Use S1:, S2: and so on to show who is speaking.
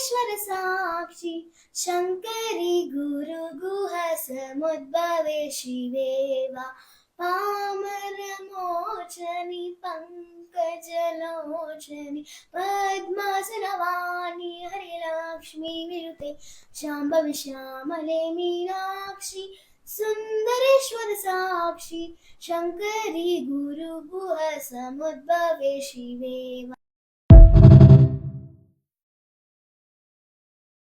S1: सुन्दरेश्वर साक्षी शङ्करि गुरुगुह समुद्भवे शिवे वा पामरमोचनि पङ्कजलोचनि पद्मासनवाणि हरिलक्ष्मी विनुते शाम्भवि श्यामले मीनाक्षि सुन्दरेश्वर साक्षी शङ्करि गुरुगुह समुद्भवे शिवे